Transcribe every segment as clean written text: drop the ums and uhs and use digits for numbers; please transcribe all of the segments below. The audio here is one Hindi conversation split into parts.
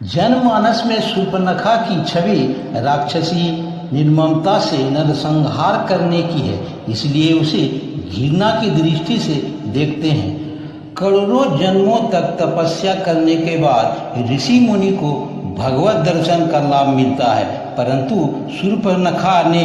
जनमानस में शूर्पणखा की छवि राक्षसी निर्ममता से नरसंहार करने की है, इसलिए उसे घृणा की दृष्टि से देखते हैं। करोड़ों जन्मों तक तपस्या करने के बाद ऋषि मुनि को भगवत दर्शन का लाभ मिलता है, परंतु शूर्पणखा ने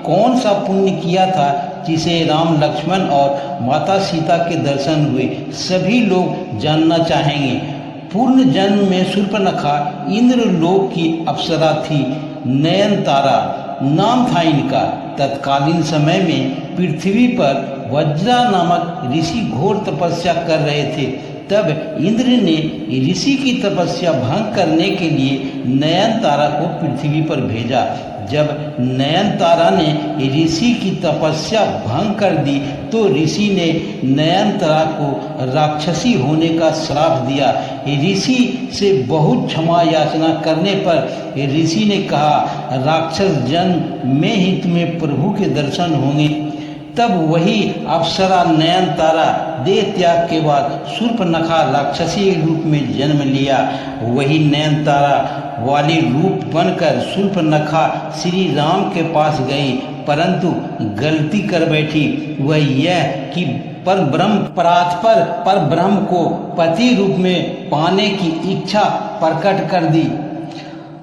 कौन सा पुण्य किया था जिसे राम लक्ष्मण और माता सीता के दर्शन हुए, सभी लोग जानना चाहेंगे। पूर्ण जन्म में शूर्पणखा इंद्रलोक की अप्सरा थी। नयनतारा नाम था इनका। तत्कालीन समय में पृथ्वी पर वज्रा नामक ऋषि घोर तपस्या कर रहे थे। तब इंद्र ने ऋषि की तपस्या भंग करने के लिए नयनतारा को पृथ्वी पर भेजा। जब नयनतारा ने ऋषि की तपस्या भंग कर दी तो ऋषि ने नयनतारा को राक्षसी होने का श्राप दिया। ऋषि से बहुत क्षमा याचना करने पर ऋषि ने कहा, राक्षस जन्म में ही तुम्हें प्रभु के दर्शन होंगे। तब वही अप्सरा नयनतारा देह त्याग के बाद शूर्पणखा राक्षसी रूप में जन्म लिया। वही नयनतारा वाली रूप बनकर शूर्पणखा श्री राम के पास गई, परंतु गलती कर बैठी। वह यह कि पर ब्रह्म को पति रूप में पाने की इच्छा प्रकट कर दी।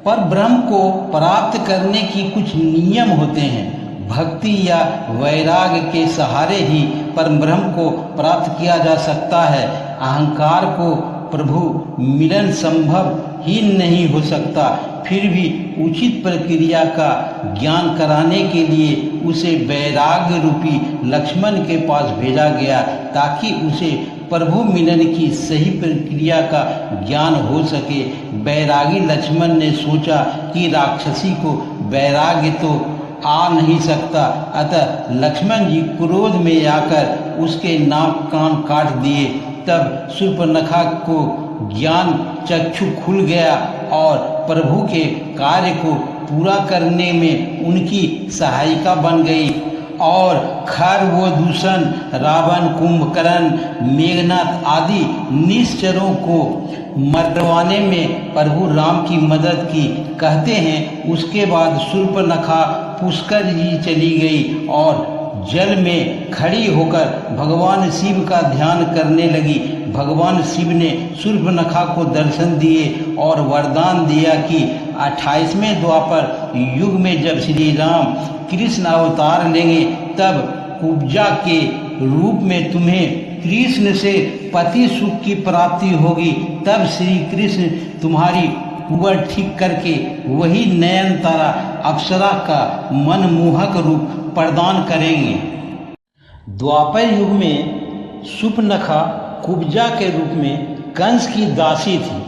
पर ब्रह्म को प्राप्त करने की कुछ नियम होते हैं। भक्ति या वैराग्य के सहारे ही परब्रह्म को प्राप्त किया जा सकता है। अहंकार को प्रभु मिलन संभव ही नहीं हो सकता। फिर भी उचित प्रक्रिया का ज्ञान कराने के लिए उसे वैराग्य रूपी लक्ष्मण के पास भेजा गया, ताकि उसे प्रभु मिलन की सही प्रक्रिया का ज्ञान हो सके। वैरागी लक्ष्मण ने सोचा कि राक्षसी को वैराग्य तो आ नहीं सकता, अतः लक्ष्मण जी क्रोध में आकर उसके नाक कान काट दिए। तब शूर्पणखा को ज्ञान चक्षु खुल गया और प्रभु के कार्य को पूरा करने में उनकी सहायिका बन गई और खरवोदूषण, रावण, कुंभकर्ण, मेघनाथ आदि निश्चरों को मरवाने में प्रभु राम की मदद की। कहते हैं उसके बाद शूर्पणखा पुष्कर जी चली गई और जल में खड़ी होकर भगवान शिव का ध्यान करने लगी। भगवान शिव ने शूर्पणखा को दर्शन दिए और वरदान दिया कि 28वें द्वापर युग में जब श्री राम कृष्ण अवतार लेंगे, तब कुब्जा के रूप में तुम्हें कृष्ण से पति सुख की प्राप्ति होगी। तब श्री कृष्ण तुम्हारी कुंवर ठीक करके वही नयनतारा अप्सरा का मनमोहक रूप प्रदान करेंगे। द्वापर युग में शूर्पणखा कुब्जा के रूप में कंस की दासी थी।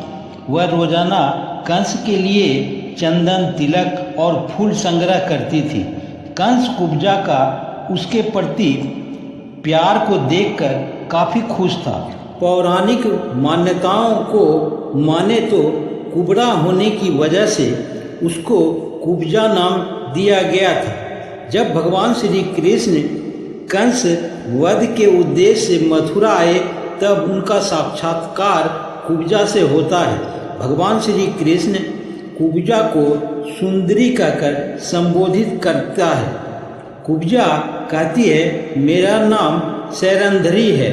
वह रोजाना कंस के लिए चंदन, तिलक और फूल संग्रह करती थी। कंस कुब्जा का उसके प्रति प्यार को देखकर काफ़ी खुश था। पौराणिक मान्यताओं को माने तो कुबड़ा होने की वजह से उसको कुब्जा नाम दिया गया था। जब भगवान श्री कृष्ण कंस वध के उद्देश्य से मथुरा आए, तब उनका साक्षात्कार कुब्जा से होता है। भगवान श्री कृष्ण कुब्जा को सुंदरी कहकर संबोधित करता है। कुब्जा कहती है, मेरा नाम शैरंधरी है।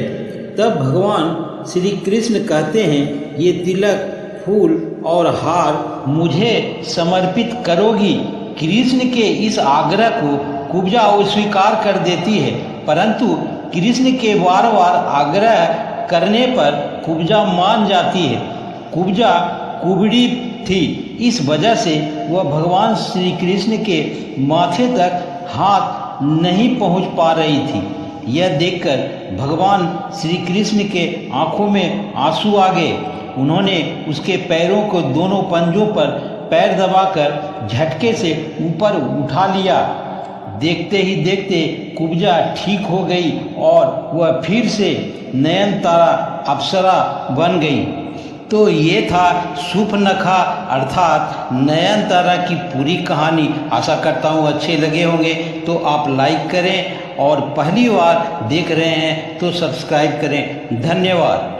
तब भगवान श्री कृष्ण कहते हैं, ये तिलक, फूल और हार मुझे समर्पित करोगी। कृष्ण के इस आग्रह को कुब्जा अस्वीकार कर देती है, परंतु कृष्ण के बार बार आग्रह करने पर कुब्जा मान जाती है। कुब्जा कुबड़ी थी, इस वजह से वह भगवान श्री कृष्ण के माथे तक हाथ नहीं पहुंच पा रही थी। यह देखकर भगवान श्री कृष्ण के आंखों में आंसू आ गए। उन्होंने उसके पैरों को दोनों पंजों पर पैर दबाकर झटके से ऊपर उठा लिया। देखते ही देखते कुब्जा ठीक हो गई और वह फिर से नयनतारा अप्सरा बन गई। तो ये था शूर्पणखा अर्थात नयनतारा की पूरी कहानी। आशा करता हूँ अच्छे लगे होंगे, तो आप लाइक करें और पहली बार देख रहे हैं तो सब्सक्राइब करें। धन्यवाद।